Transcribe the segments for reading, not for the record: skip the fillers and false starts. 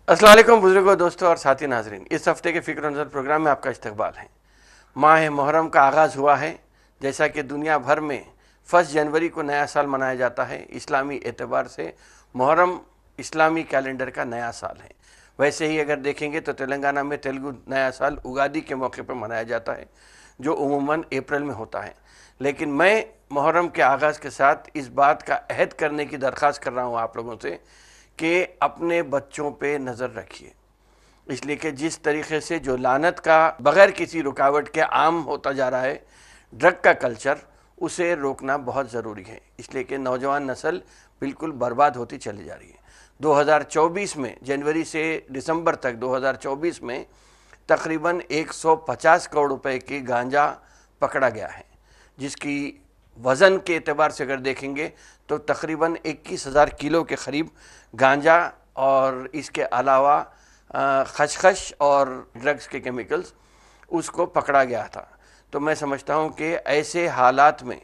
अस्सलाम वालेकुम बुजुर्गों, दोस्तों और साथी नाजरीन। इस हफ्ते के फ़िक्र नज़र प्रोग्राम में आपका इस्तकबाल है। माह मुहर्रम का आगाज़ हुआ है। जैसा कि दुनिया भर में 1 जनवरी को नया साल मनाया जाता है, इस्लामी एतबार से मुहर्रम इस्लामी कैलेंडर का नया साल है। वैसे ही अगर देखेंगे तो तेलंगाना में तेलुगु नया साल उगादी के मौके पर मनाया जाता है, जो उमूमन अप्रैल में होता है। लेकिन मैं मुहर्रम के आगाज़ के साथ इस बात का अहद करने की दरख्वास्त कर रहा हूँ आप लोगों से कि अपने बच्चों पे नज़र रखिए, इसलिए कि जिस तरीके से जो लानत का बग़ैर किसी रुकावट के आम होता जा रहा है, ड्रग का कल्चर, उसे रोकना बहुत ज़रूरी है। इसलिए कि नौजवान नस्ल बिल्कुल बर्बाद होती चली जा रही है। 2024 में जनवरी से दिसंबर तक 2024 में तकरीबन 150 करोड़ रुपए की गांजा पकड़ा गया है, जिसकी वज़न के एतबार से अगर देखेंगे तो तकरीबन 21,000 किलो के करीब गांजा और इसके अलावा खसखस और ड्रग्स के केमिकल्स उसको पकड़ा गया था। तो मैं समझता हूँ कि ऐसे हालात में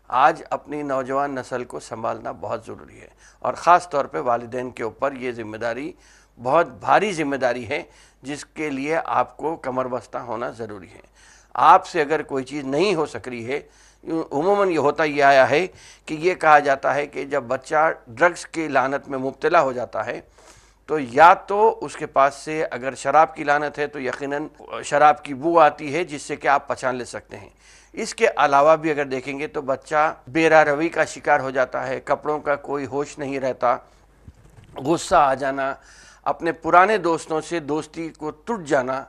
आज अपनी नौजवान नस्ल को संभालना बहुत ज़रूरी है, और ख़ास तौर पे वालिदैन के ऊपर ये ज़िम्मेदारी बहुत भारी ज़िम्मेदारी है, जिसके लिए आपको कमर बस्ता होना ज़रूरी है। आपसे अगर कोई चीज़ नहीं हो सक रही है, उमूमन ये होता ही आया है कि ये कहा जाता है कि जब बच्चा ड्रग्स की लानत में मुब्तला हो जाता है तो या तो उसके पास से अगर शराब की लानत है तो यकीनन शराब की बू आती है, जिससे कि आप पहचान ले सकते हैं। इसके अलावा भी अगर देखेंगे तो बच्चा बेरारवी का शिकार हो जाता है, कपड़ों का कोई होश नहीं रहता, गुस्सा आ जाना, अपने पुराने दोस्तों से दोस्ती को टूट जाना,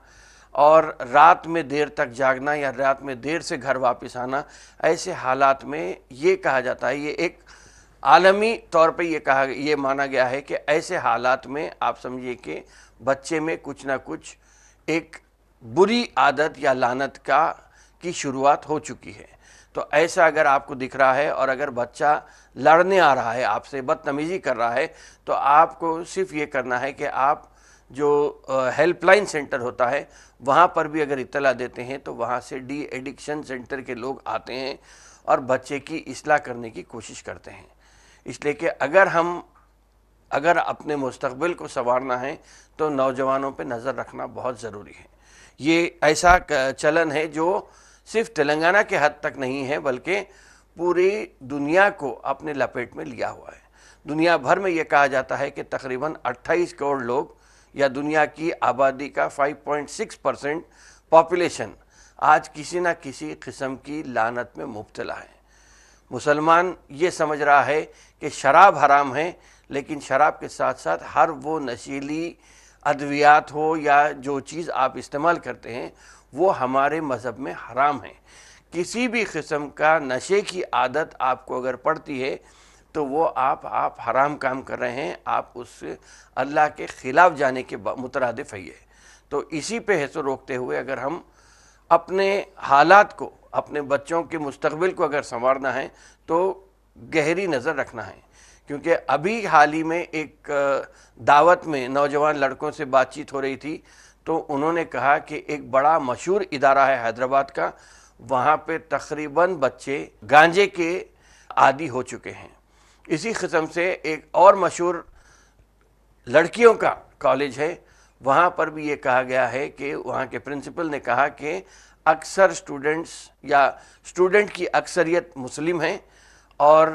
और रात में देर तक जागना या रात में देर से घर वापस आना। ऐसे हालात में ये कहा जाता है, ये एक आलमी तौर पे ये माना गया है कि ऐसे हालात में आप समझिए कि बच्चे में कुछ ना कुछ एक बुरी आदत या लानत की शुरुआत हो चुकी है। तो ऐसा अगर आपको दिख रहा है और अगर बच्चा लड़ने आ रहा है, आपसे बदतमीज़ी कर रहा है, तो आपको सिर्फ ये करना है कि आप जो हेल्पलाइन सेंटर होता है वहाँ पर भी अगर इत्तला देते हैं तो वहाँ से डी एडिक्शन सेंटर के लोग आते हैं और बच्चे की इस्लाह करने की कोशिश करते हैं। इसलिए कि अगर अपने मुस्तक़बिल को संवारना है तो नौजवानों पे नज़र रखना बहुत ज़रूरी है। ये ऐसा चलन है जो सिर्फ तेलंगाना के हद तक नहीं है, बल्कि पूरी दुनिया को अपने लपेट में लिया हुआ है। दुनिया भर में ये कहा जाता है कि तकरीबन 28 करोड़ लोग या दुनिया की आबादी का 5.6% पॉपुलेशन आज किसी न किसी किस्म की लानत में मुब्तला है। मुसलमान ये समझ रहा है कि शराब हराम है, लेकिन शराब के साथ साथ हर वो नशीली अद्वियात हो या जो चीज़ आप इस्तेमाल करते हैं वो हमारे मज़हब में हराम है। किसी भी किस्म का नशे की आदत आपको अगर पड़ती है तो वो आप हराम काम कर रहे हैं, आप उस अल्लाह के ख़िलाफ़ जाने के मुतरादिफ है। तो इसी पे है रोकते हुए अगर हम अपने हालात को, अपने बच्चों के मुस्तक़बिल को अगर संवारना है तो गहरी नज़र रखना है। क्योंकि अभी हाल ही में एक दावत में नौजवान लड़कों से बातचीत हो रही थी, तो उन्होंने कहा कि एक बड़ा मशहूर इदारा है हैदराबाद का, वहाँ पे तकरीबन बच्चे गांजे के आदी हो चुके हैं। इसी किस्म से एक और मशहूर लड़कियों का कॉलेज है, वहाँ पर भी ये कहा गया है कि वहाँ के प्रिंसिपल ने कहा कि अक्सर स्टूडेंट की अक्सरियत मुस्लिम हैं और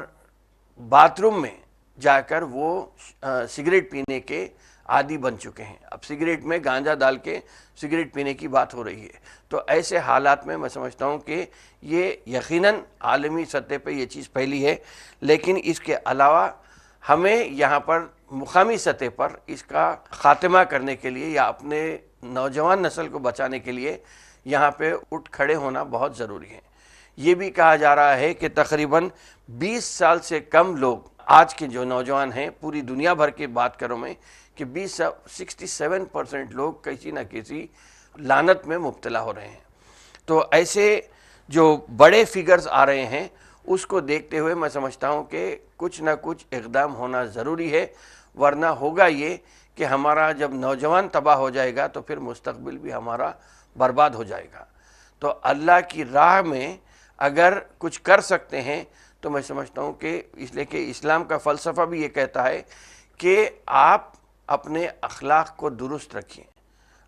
बाथरूम में जाकर वो सिगरेट पीने के आदी बन चुके हैं। अब सिगरेट में गांजा डाल के सिगरेट पीने की बात हो रही है। तो ऐसे हालात में मैं समझता हूँ कि ये यकीनन आलमी सतह पे ये चीज़ फैली है, लेकिन इसके अलावा हमें यहाँ पर मुकामी सतह पर इसका ख़ात्मा करने के लिए या अपने नौजवान नस्ल को बचाने के लिए यहाँ पे उठ खड़े होना बहुत ज़रूरी है। ये भी कहा जा रहा है कि तकरीबन 20 साल से कम लोग आज के जो नौजवान हैं, पूरी दुनिया भर की बात करूँ मैं, कि 67% लोग किसी न किसी लानत में मुब्तला हो रहे हैं। तो ऐसे जो बड़े फिगर्स आ रहे हैं उसको देखते हुए मैं समझता हूँ कि कुछ ना कुछ इक़दाम होना ज़रूरी है, वरना होगा ये कि हमारा जब नौजवान तबाह हो जाएगा तो फिर मुस्तक़बिल भी हमारा बर्बाद हो जाएगा। तो अल्लाह की राह में अगर कुछ कर सकते हैं तो मैं समझता हूँ कि इसलिए कि इस्लाम का फ़लसफ़ा भी ये कहता है कि आप اپنے اخلاق کو درست رکھیے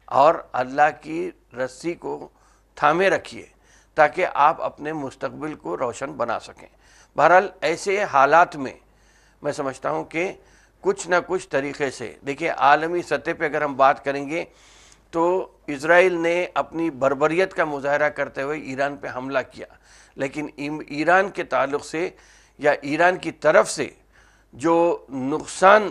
اور اللہ کی رسی کو تھامے رکھیے تاکہ آپ اپنے مستقبل کو روشن بنا سکیں۔ بہرحال ایسے حالات میں میں سمجھتا ہوں کہ کچھ نہ کچھ طریقے سے دیکھیں، عالمی سطح پہ اگر ہم بات کریں گے تو اسرائیل نے اپنی بربریت کا مظاہرہ کرتے ہوئے ایران پہ حملہ کیا، لیکن ایران کے تعلق سے یا ایران کی طرف سے جو نقصان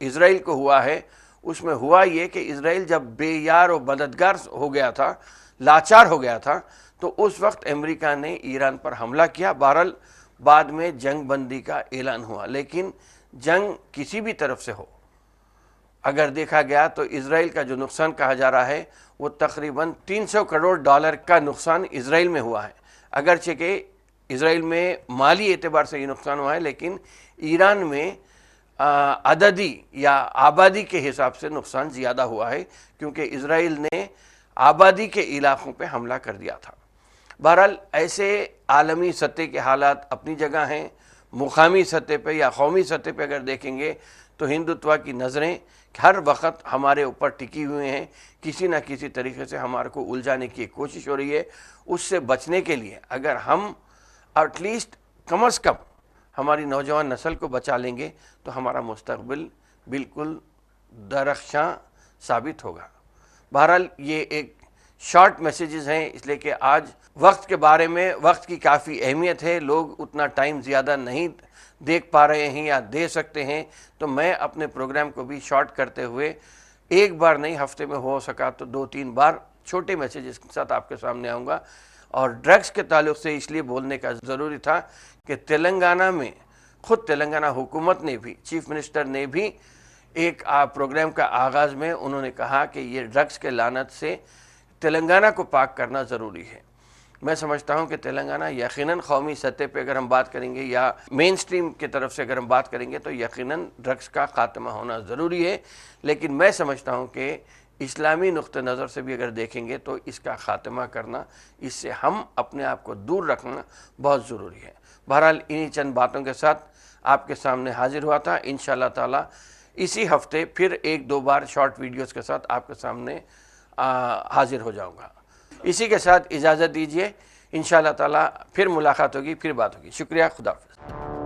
اسرائیل کو ہوا ہے اس میں ہوا یہ کہ اسرائیل جب بے یار و مددگار ہو گیا تھا، لاچار ہو گیا تھا، تو اس وقت امریکہ نے ایران پر حملہ کیا۔ بہرحال بعد میں جنگ بندی کا اعلان ہوا، لیکن جنگ کسی بھی طرف سے ہو، اگر دیکھا گیا تو اسرائیل کا جو نقصان کہا جا رہا ہے وہ تقریباً $300 کروڑ کا نقصان اسرائیل میں ہوا ہے۔ اگرچہ کہ اسرائیل میں مالی اعتبار سے یہ نقصان ہوا ہے، لیکن ایران میں عددی یا آبادی کے حساب سے نقصان زیادہ ہوا ہے، کیونکہ اسرائیل نے آبادی کے علاقوں پہ حملہ کر دیا تھا۔ بہرحال ایسے عالمی سطح کے حالات اپنی جگہ ہیں، مقامی سطح پہ یا قومی سطح پہ اگر دیکھیں گے تو ہندوتوا کی نظریں ہر وقت ہمارے اوپر ٹکی ہوئے ہیں، کسی نہ کسی طریقے سے ہمارے کو الجھانے کی کوشش ہو رہی ہے۔ اس سے بچنے کے لیے اگر ہم ایٹ لیسٹ کم از کم ہماری نوجوان نسل کو بچا لیں گے تو ہمارا مستقبل بالکل درخشاں ثابت ہوگا۔ بہرحال یہ ایک شارٹ میسیجز ہیں، اس لیے کہ آج وقت کے بارے میں وقت کی کافی اہمیت ہے، لوگ اتنا ٹائم زیادہ نہیں دیکھ پا رہے ہیں یا دے سکتے ہیں، تو میں اپنے پروگرام کو بھی شارٹ کرتے ہوئے ایک بار نہیں، ہفتے میں ہو سکا تو 2-3 بار چھوٹے میسیجز کے ساتھ آپ کے سامنے آؤں گا۔ اور ڈرگس کے تعلق سے اس لیے بولنے کا ضروری تھا کہ تلنگانہ میں خود تلنگانہ حکومت نے بھی، چیف منسٹر نے بھی ایک پروگرام کا آغاز میں انہوں نے کہا کہ یہ ڈرگس کے لعنت سے تلنگانہ کو پاک کرنا ضروری ہے۔ میں سمجھتا ہوں کہ تلنگانہ یقیناً قومی سطح پہ اگر ہم بات کریں گے یا مین سٹریم کی طرف سے اگر ہم بات کریں گے تو یقیناً ڈرگس کا خاتمہ ہونا ضروری ہے، لیکن میں سمجھتا ہوں کہ اسلامی نقطہ نظر سے بھی اگر دیکھیں گے تو اس کا خاتمہ کرنا، اس سے ہم اپنے آپ کو دور رکھنا بہت ضروری ہے۔ بہرحال انہی چند باتوں کے ساتھ آپ کے سامنے حاضر ہوا تھا۔ انشاءاللہ تعالی اسی ہفتے پھر 1-2 بار شارٹ ویڈیوز کے ساتھ آپ کے سامنے حاضر ہو جاؤں گا۔ اسی کے ساتھ اجازت دیجیے، انشاءاللہ تعالی پھر ملاقات ہوگی، پھر بات ہوگی۔ شکریہ، خدا حافظ۔